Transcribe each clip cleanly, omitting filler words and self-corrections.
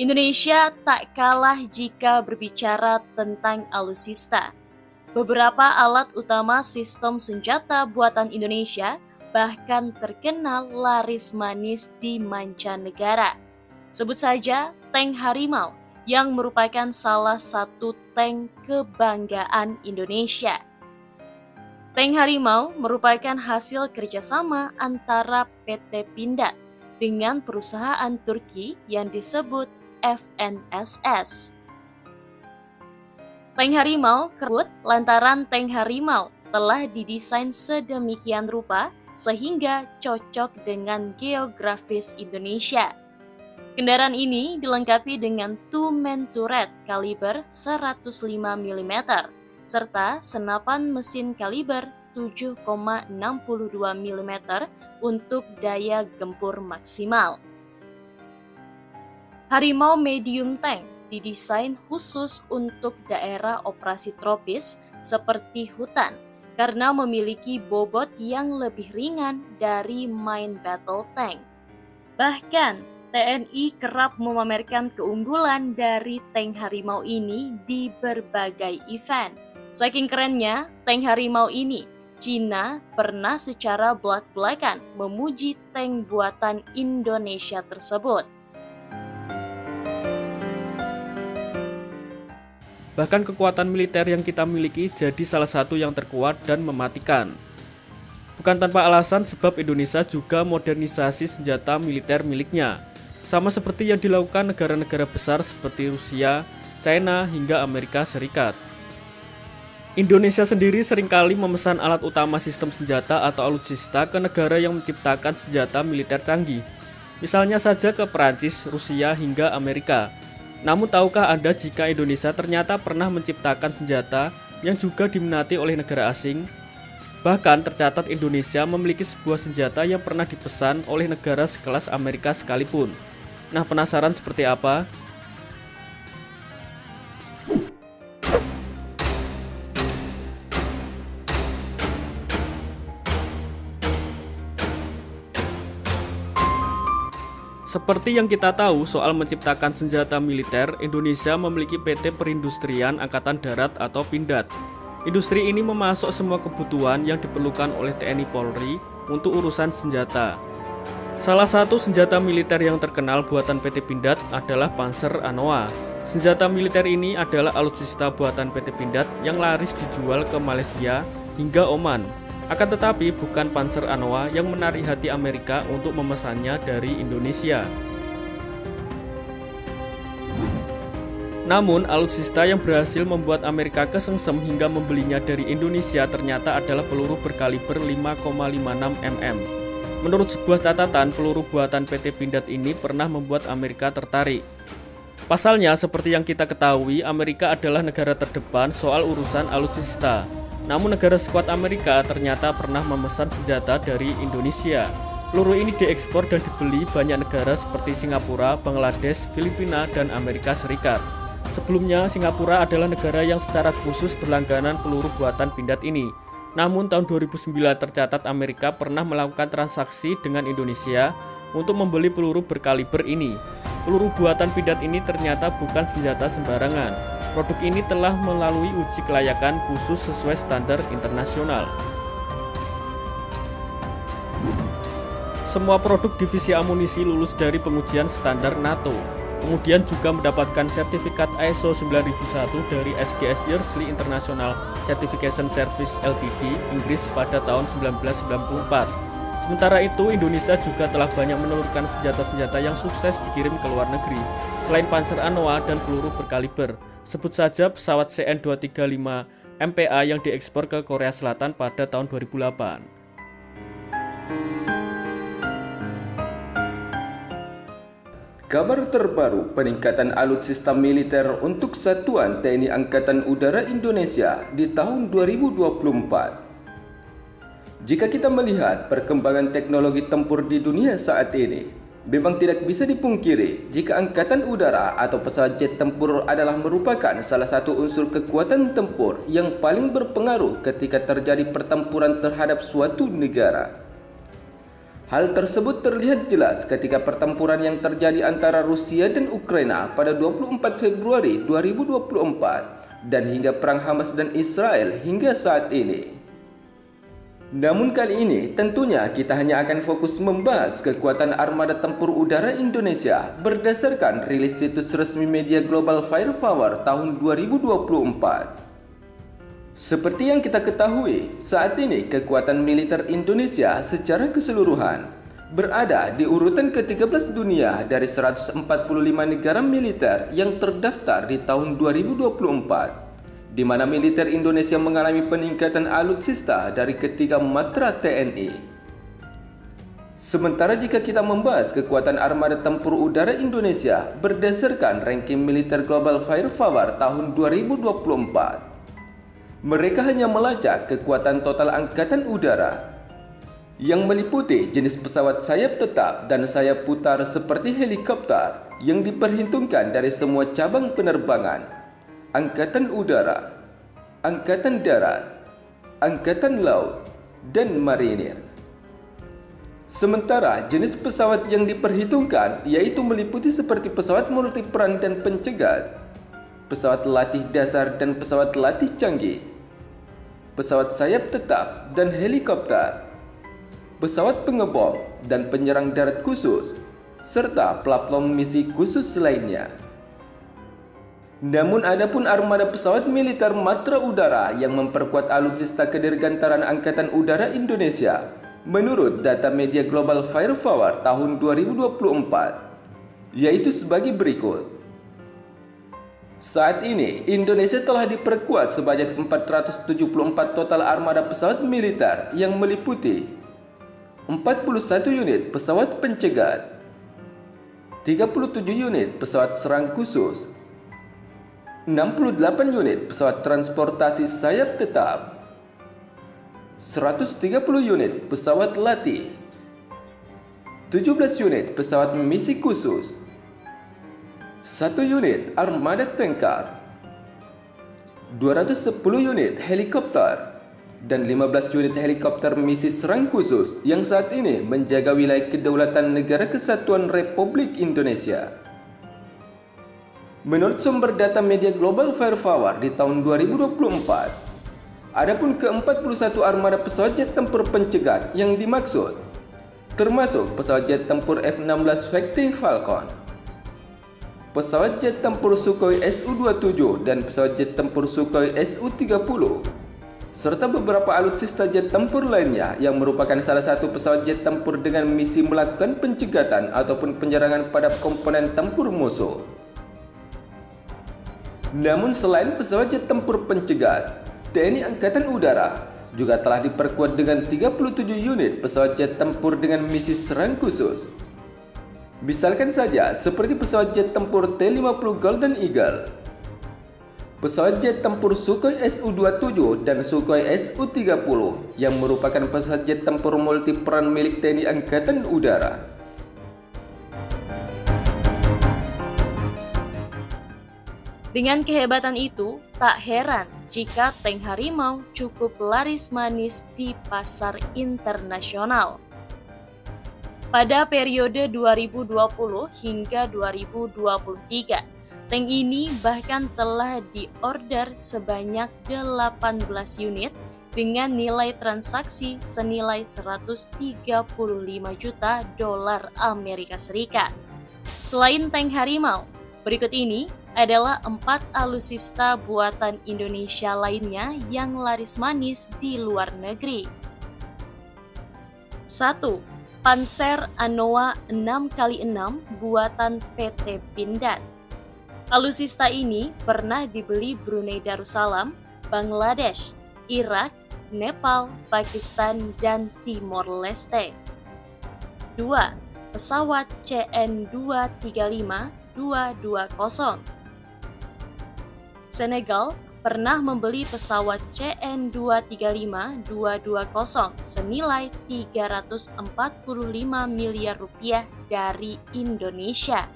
Indonesia tak kalah jika berbicara tentang alutsista. Beberapa alat utama sistem senjata buatan Indonesia bahkan terkenal laris manis di mancanegara. Sebut saja tank Harimau yang merupakan salah satu tank kebanggaan Indonesia. Tank Harimau merupakan hasil kerjasama antara PT Pindad dengan perusahaan Turki yang disebut FNSS. Tank Harimau kerut lantaran tank Harimau telah didesain sedemikian rupa sehingga cocok dengan geografis Indonesia. Kendaraan ini dilengkapi dengan two-man turret kaliber 105 mm serta senapan mesin kaliber 7,62 mm untuk daya gempur maksimal. Harimau Medium Tank didesain khusus untuk daerah operasi tropis seperti hutan karena memiliki bobot yang lebih ringan dari main battle tank. Bahkan, TNI kerap memamerkan keunggulan dari tank Harimau ini di berbagai event. Saking kerennya tank Harimau ini, Cina pernah secara belak-belakan memuji tank buatan Indonesia tersebut. Bahkan kekuatan militer yang kita miliki jadi salah satu yang terkuat dan mematikan. Bukan tanpa alasan sebab Indonesia juga modernisasi senjata militer miliknya. Sama seperti yang dilakukan negara-negara besar seperti Rusia, China, hingga Amerika Serikat. Indonesia sendiri seringkali memesan alat utama sistem senjata atau alutsista ke negara yang menciptakan senjata militer canggih. Misalnya saja ke Perancis, Rusia, hingga Amerika. Namun tahukah Anda jika Indonesia ternyata pernah menciptakan senjata yang juga diminati oleh negara asing? Bahkan tercatat Indonesia memiliki sebuah senjata yang pernah dipesan oleh negara sekelas Amerika sekalipun. Nah, penasaran seperti apa? Seperti yang kita tahu soal menciptakan senjata militer, Indonesia memiliki PT Perindustrian Angkatan Darat atau Pindad. Industri ini memasok semua kebutuhan yang diperlukan oleh TNI Polri untuk urusan senjata. Salah satu senjata militer yang terkenal buatan PT Pindad adalah Panzer Anoa. Senjata militer ini adalah alutsista buatan PT Pindad yang laris dijual ke Malaysia hingga Oman. Akan tetapi bukan Panzer Anoa yang menarik hati Amerika untuk memesannya dari Indonesia. Namun alutsista yang berhasil membuat Amerika kesengsem hingga membelinya dari Indonesia ternyata adalah peluru berkaliber 5,56 mm. Menurut sebuah catatan, peluru buatan PT Pindad ini pernah membuat Amerika tertarik. Pasalnya, seperti yang kita ketahui, Amerika adalah negara terdepan soal urusan alutsista. Namun negara sekuat Amerika ternyata pernah memesan senjata dari Indonesia. Peluru ini diekspor dan dibeli banyak negara seperti Singapura, Bangladesh, Filipina, dan Amerika Serikat. Sebelumnya, Singapura adalah negara yang secara khusus berlangganan peluru buatan Pindad ini. Namun tahun 2009 tercatat Amerika pernah melakukan transaksi dengan Indonesia untuk membeli peluru berkaliber ini. Peluru buatan Pindad ini ternyata bukan senjata sembarangan. Produk ini telah melalui uji kelayakan khusus sesuai standar internasional. Semua produk divisi amunisi lulus dari pengujian standar NATO. Kemudian juga mendapatkan sertifikat ISO 9001 dari SGS Yearsley International Certification Service Ltd Inggris pada tahun 1994. Sementara itu, Indonesia juga telah banyak menelurkan senjata-senjata yang sukses dikirim ke luar negeri. Selain Panzer Anoa dan peluru berkaliber, sebut saja pesawat CN-235 MPA yang diekspor ke Korea Selatan pada tahun 2008. Kabar terbaru peningkatan alutsista militer untuk Satuan TNI Angkatan Udara Indonesia di tahun 2024. Jika kita melihat perkembangan teknologi tempur di dunia saat ini, memang tidak bisa dipungkiri jika Angkatan Udara atau pesawat jet tempur adalah merupakan salah satu unsur kekuatan tempur yang paling berpengaruh ketika terjadi pertempuran terhadap suatu negara. Hal tersebut terlihat jelas ketika pertempuran yang terjadi antara Rusia dan Ukraina pada 24 Februari 2024 dan hingga perang Hamas dan Israel hingga saat ini. Namun kali ini tentunya kita hanya akan fokus membahas kekuatan armada tempur udara Indonesia berdasarkan rilis situs resmi media Global Firepower tahun 2024. Seperti yang kita ketahui, saat ini kekuatan militer Indonesia secara keseluruhan berada di urutan ke-13 dunia dari 145 negara militer yang terdaftar di tahun 2024, di mana militer Indonesia mengalami peningkatan alutsista dari ketiga matra TNI. Sementara jika kita membahas kekuatan armada tempur udara Indonesia berdasarkan ranking militer Global Firepower tahun 2024, mereka hanya melacak kekuatan total angkatan udara yang meliputi jenis pesawat sayap tetap dan sayap putar seperti helikopter yang diperhitungkan dari semua cabang penerbangan: angkatan udara, angkatan darat, angkatan laut, dan marinir. Sementara jenis pesawat yang diperhitungkan yaitu meliputi seperti pesawat multiperan dan pencegat, pesawat latih dasar dan pesawat latih canggih, pesawat sayap tetap dan helikopter, pesawat pengebom dan penyerang darat khusus, serta platform misi khusus lainnya. Namun adapun armada pesawat militer matra udara yang memperkuat alutsista kedirgantaran Angkatan Udara Indonesia menurut data media Global Firepower tahun 2024 yaitu sebagai berikut. Saat ini, Indonesia telah diperkuat sebanyak 474 total armada pesawat militer yang meliputi 41 unit pesawat pencegat, 37 unit pesawat serang khusus, 68 unit pesawat transportasi sayap tetap, 130 unit pesawat latih, 17 unit pesawat misi khusus, 1 unit armada tangkar, 210 unit helikopter, dan 15 unit helikopter misi serang khusus yang saat ini menjaga wilayah kedaulatan Negara Kesatuan Republik Indonesia. Menurut sumber data media Global Firepower di tahun 2024, adapun ke-41 armada pesawat jet tempur pencegat yang dimaksud termasuk pesawat jet tempur F-16 Fighting Falcon, pesawat jet tempur Sukhoi Su-27 dan pesawat jet tempur Sukhoi Su-30, serta beberapa alutsista jet tempur lainnya yang merupakan salah satu pesawat jet tempur dengan misi melakukan pencegatan ataupun penyerangan pada komponen tempur musuh. Namun selain pesawat jet tempur pencegat, TNI Angkatan Udara juga telah diperkuat dengan 37 unit pesawat jet tempur dengan misi serang khusus. Misalkan saja seperti pesawat jet tempur T-50 Golden Eagle, pesawat jet tempur Sukhoi Su-27 dan Sukhoi Su-30 yang merupakan pesawat jet tempur multiperan milik TNI Angkatan Udara. Dengan kehebatan itu, tak heran jika tank Harimau cukup laris manis di pasar internasional. Pada periode 2020 hingga 2023, tank ini bahkan telah diorder sebanyak 18 unit dengan nilai transaksi senilai 135 juta dolar Amerika Serikat. Selain tank Harimau, berikut ini adalah 4 alutsista buatan Indonesia lainnya yang laris manis di luar negeri. 1. Panzer Anoa 6x6 buatan PT Pindad. Alutsista ini pernah dibeli Brunei Darussalam, Bangladesh, Irak, Nepal, Pakistan, dan Timor Leste. 2. Pesawat CN-235-220. Senegal pernah membeli pesawat CN-235-220 senilai 345 miliar rupiah dari Indonesia.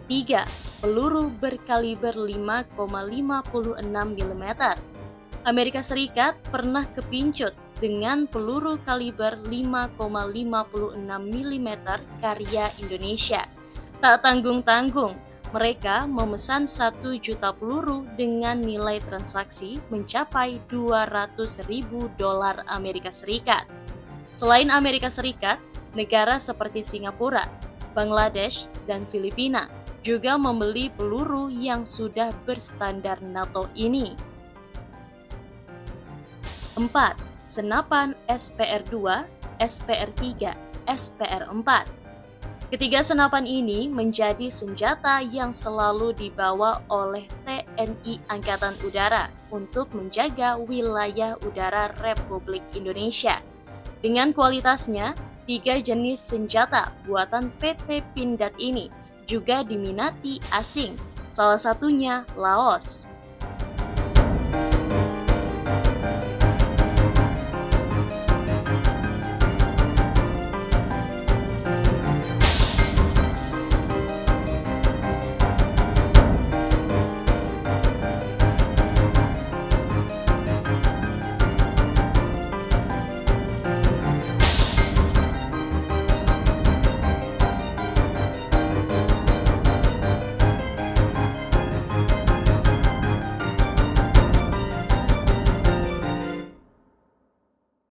3. Peluru berkaliber 5,56 mm. Amerika Serikat pernah kepincut dengan peluru kaliber 5,56 mm karya Indonesia. Tak tanggung-tanggung, mereka memesan 1 juta peluru dengan nilai transaksi mencapai $200.000 Amerika Serikat. Selain Amerika Serikat, negara seperti Singapura, Bangladesh, dan Filipina juga membeli peluru yang sudah berstandar NATO ini. 4. Senapan SPR-2, SPR-3, SPR-4. Ketiga senapan ini menjadi senjata yang selalu dibawa oleh TNI Angkatan Udara untuk menjaga wilayah udara Republik Indonesia. Dengan kualitasnya, 3 jenis senjata buatan PT Pindad ini juga diminati asing, salah satunya Laos.